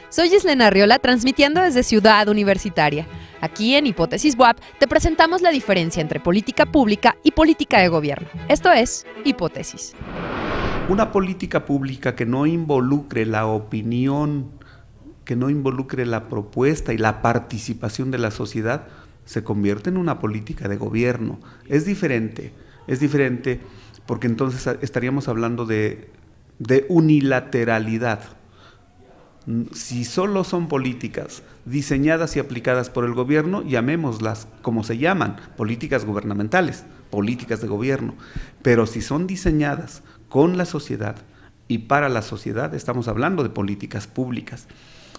Soy Islena Arriola, transmitiendo desde Ciudad Universitaria. Aquí en Hipótesis WAP te presentamos la diferencia entre política pública y política de gobierno. Esto es Hipótesis. Una política pública que no involucre la opinión, que no involucre la propuesta y la participación de la sociedad, se convierte en una política de gobierno. Es diferente porque entonces estaríamos hablando de unilateralidad. Si solo son políticas diseñadas y aplicadas por el gobierno, llamémoslas como se llaman, políticas gubernamentales, políticas de gobierno. Pero si son diseñadas con la sociedad y para la sociedad, estamos hablando de políticas públicas.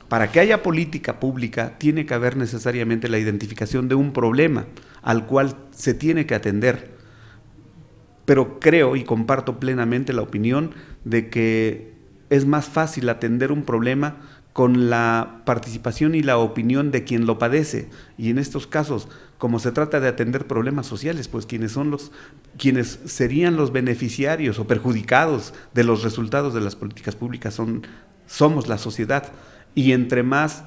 Para que haya política pública, tiene que haber necesariamente la identificación de un problema al cual se tiene que atender. Pero creo y comparto plenamente la opinión de que es más fácil atender un problema con la participación y la opinión de quien lo padece. Y en estos casos, como se trata de atender problemas sociales, pues quienes serían los beneficiarios o perjudicados de los resultados de las políticas públicas somos la sociedad. Y entre más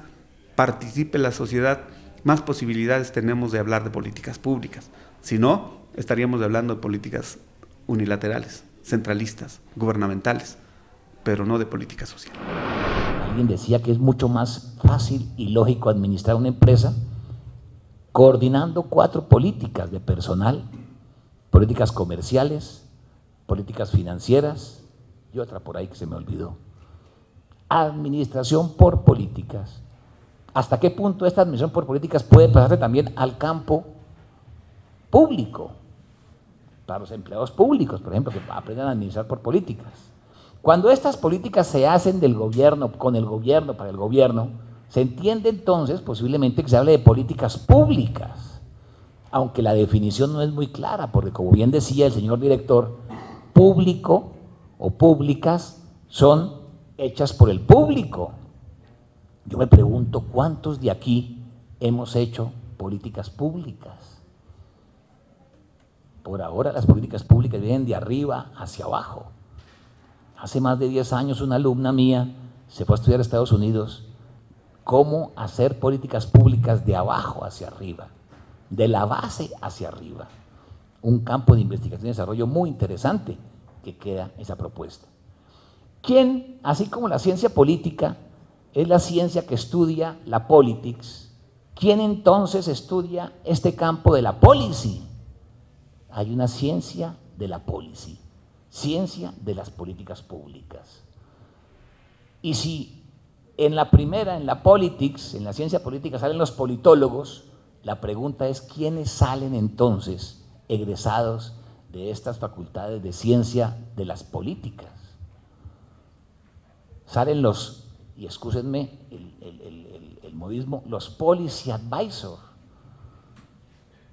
participe la sociedad, más posibilidades tenemos de hablar de políticas públicas. Si no, estaríamos hablando de políticas unilaterales, centralistas, gubernamentales, pero no de política social. Alguien decía que es mucho más fácil y lógico administrar una empresa coordinando 4 políticas de personal, políticas comerciales, políticas financieras y otra por ahí que se me olvidó. Administración por políticas. ¿Hasta qué punto esta administración por políticas puede pasarse también al campo público? Para los empleados públicos, por ejemplo, que aprendan a administrar por políticas. Cuando estas políticas se hacen del gobierno, con el gobierno, para el gobierno, se entiende entonces posiblemente que se hable de políticas públicas, aunque la definición no es muy clara, porque como bien decía el señor director, público o públicas son hechas por el público. Yo me pregunto, ¿cuántos de aquí hemos hecho políticas públicas? Por ahora las políticas públicas vienen de arriba hacia abajo. Hace más de 10 años una alumna mía se fue a estudiar a Estados Unidos cómo hacer políticas públicas de abajo hacia arriba, de la base hacia arriba. Un campo de investigación y desarrollo muy interesante que queda esa propuesta. ¿Quién, así como la ciencia política es la ciencia que estudia la politics, quién entonces estudia este campo de la policy? Hay una ciencia de la policy, ciencia de las políticas públicas. Y si en la primera, en la politics, en la ciencia política salen los politólogos, la pregunta es ¿quiénes salen entonces egresados de estas facultades de ciencia de las políticas? Salen los, y excúsenme el modismo, los policy advisor,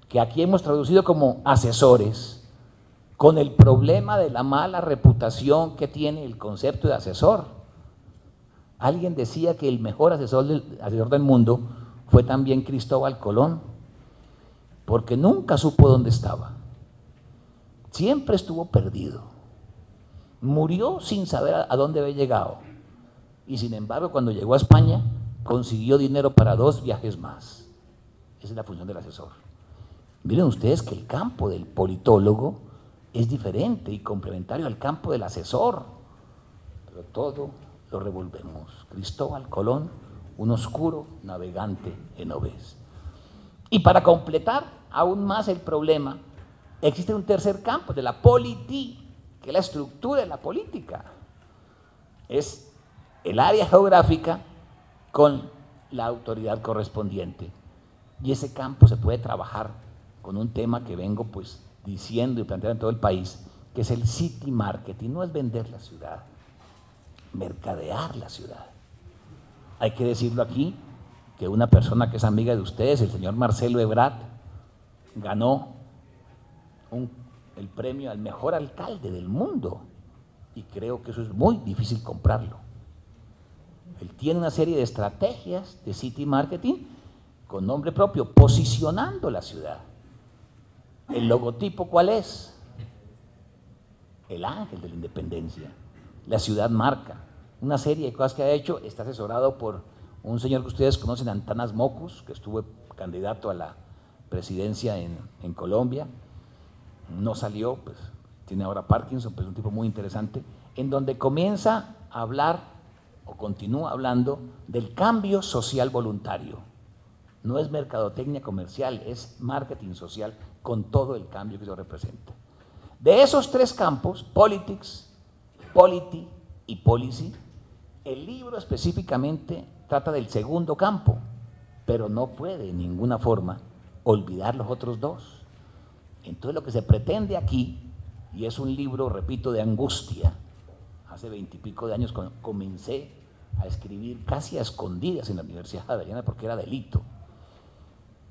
que aquí hemos traducido como asesores, con el problema de la mala reputación que tiene el concepto de asesor. Alguien decía que el mejor asesor del mundo fue también Cristóbal Colón, porque nunca supo dónde estaba. Siempre estuvo perdido. Murió sin saber a dónde había llegado. Y sin embargo, cuando llegó a España, consiguió dinero para 2 viajes más. Esa es la función del asesor. Miren ustedes que el campo del politólogo es diferente y complementario al campo del asesor, pero todo lo revolvemos. Cristóbal Colón, un oscuro navegante genovés. Y para completar aún más el problema, existe un tercer campo de la polity, que es la estructura de la política. Es el área geográfica con la autoridad correspondiente. Y ese campo se puede trabajar con un tema que vengo pues diciendo y planteando en todo el país, que es el city marketing. No es vender la ciudad, mercadear la ciudad. Hay que decirlo aquí, que una persona que es amiga de ustedes, el señor Marcelo Ebrard, ganó el premio al mejor alcalde del mundo, y creo que eso es muy difícil comprarlo. Él tiene una serie de estrategias de city marketing con nombre propio, posicionando la ciudad. ¿El logotipo cuál es? El ángel de la independencia. La ciudad marca. una serie de cosas que ha hecho. Está asesorado por un señor que ustedes conocen, Antanas Mocus, que estuvo candidato a la presidencia en Colombia, no salió, pues tiene ahora Parkinson, pues un tipo muy interesante, en donde comienza a hablar o continúa hablando del cambio social voluntario. No es mercadotecnia comercial, es marketing social con todo el cambio que eso representa. De esos tres campos, politics, polity y policy, el libro específicamente trata del segundo campo, pero no puede en ninguna forma olvidar los otros dos. Entonces lo que se pretende aquí, y es un libro, repito, de angustia, hace 20 y pico de años comencé a escribir casi a escondidas en la Universidad Javeriana porque era delito.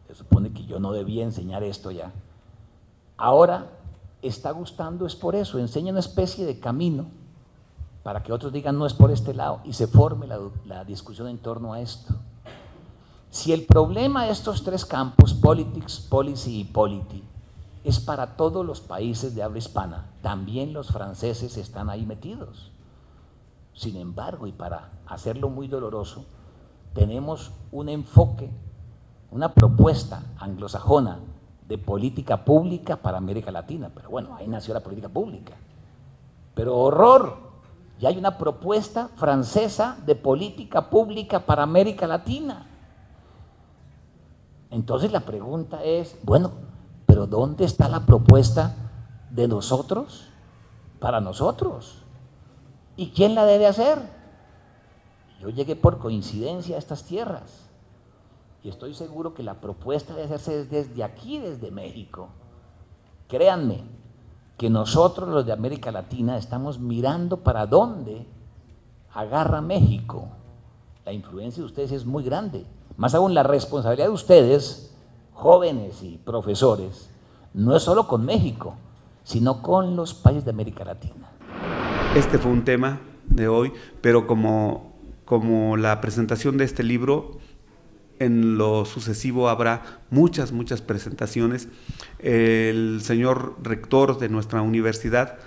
Se supone que yo no debía enseñar esto ya. Ahora está gustando, es por eso, enseña una especie de camino para que otros digan no es por este lado y se forme la discusión en torno a esto. Si el problema de estos tres campos, politics, policy y polity, es para todos los países de habla hispana, también los franceses están ahí metidos. Sin embargo, y para hacerlo muy doloroso, tenemos un enfoque, una propuesta anglosajona de política pública para América Latina, pero bueno, ahí nació la política pública. Pero horror, ya hay una propuesta francesa de política pública para América Latina. Entonces la pregunta es, bueno, pero ¿dónde está la propuesta de nosotros, para nosotros? ¿Y quién la debe hacer? Yo llegué por coincidencia a estas tierras y estoy seguro que la propuesta debe hacerse desde aquí, desde México. Créanme que nosotros los de América Latina estamos mirando para dónde agarra México. La influencia de ustedes es muy grande. Más aún, la responsabilidad de ustedes, jóvenes y profesores, no es solo con México, sino con los países de América Latina. Este fue un tema de hoy, pero como la presentación de este libro, en lo sucesivo habrá muchas presentaciones. El señor rector de nuestra universidad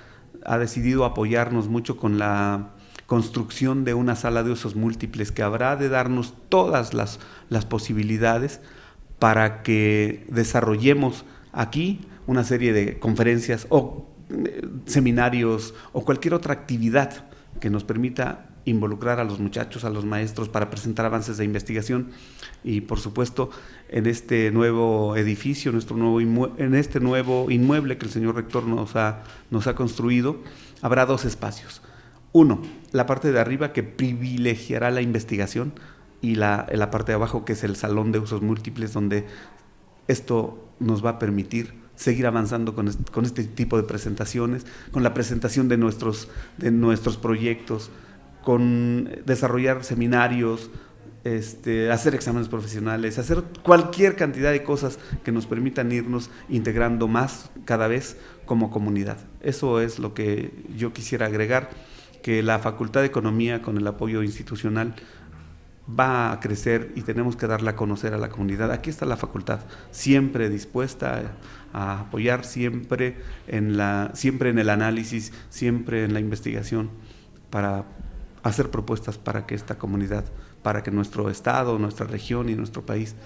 ha decidido apoyarnos mucho con la construcción de una sala de usos múltiples que habrá de darnos todas las posibilidades para que desarrollemos aquí una serie de conferencias o seminarios o cualquier otra actividad que nos permita involucrar a los muchachos, a los maestros para presentar avances de investigación y por supuesto en este nuevo edificio, en este nuevo inmueble que el señor rector nos ha construido, habrá dos espacios. Uno, la parte de arriba que privilegiará la investigación y la parte de abajo que es el salón de usos múltiples donde esto nos va a permitir seguir avanzando con este tipo de presentaciones, con la presentación de nuestros proyectos, con desarrollar seminarios, hacer exámenes profesionales, hacer cualquier cantidad de cosas que nos permitan irnos integrando más cada vez como comunidad. Eso es lo que yo quisiera agregar, que la Facultad de Economía con el apoyo institucional va a crecer y tenemos que darla a conocer a la comunidad. Aquí está la facultad, siempre dispuesta a apoyar, siempre en el análisis, siempre en la investigación, para hacer propuestas para que esta comunidad, para que nuestro estado, nuestra región y nuestro país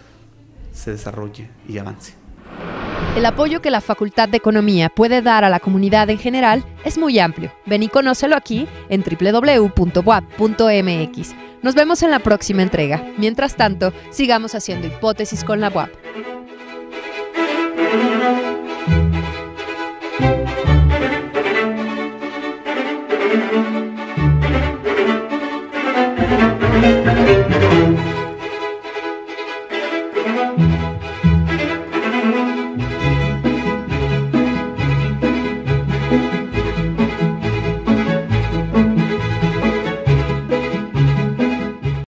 se desarrolle y avance. El apoyo que la Facultad de Economía puede dar a la comunidad en general es muy amplio. Ven y conócelo aquí en www.buap.mx. Nos vemos en la próxima entrega. Mientras tanto, sigamos haciendo hipótesis con la UAP.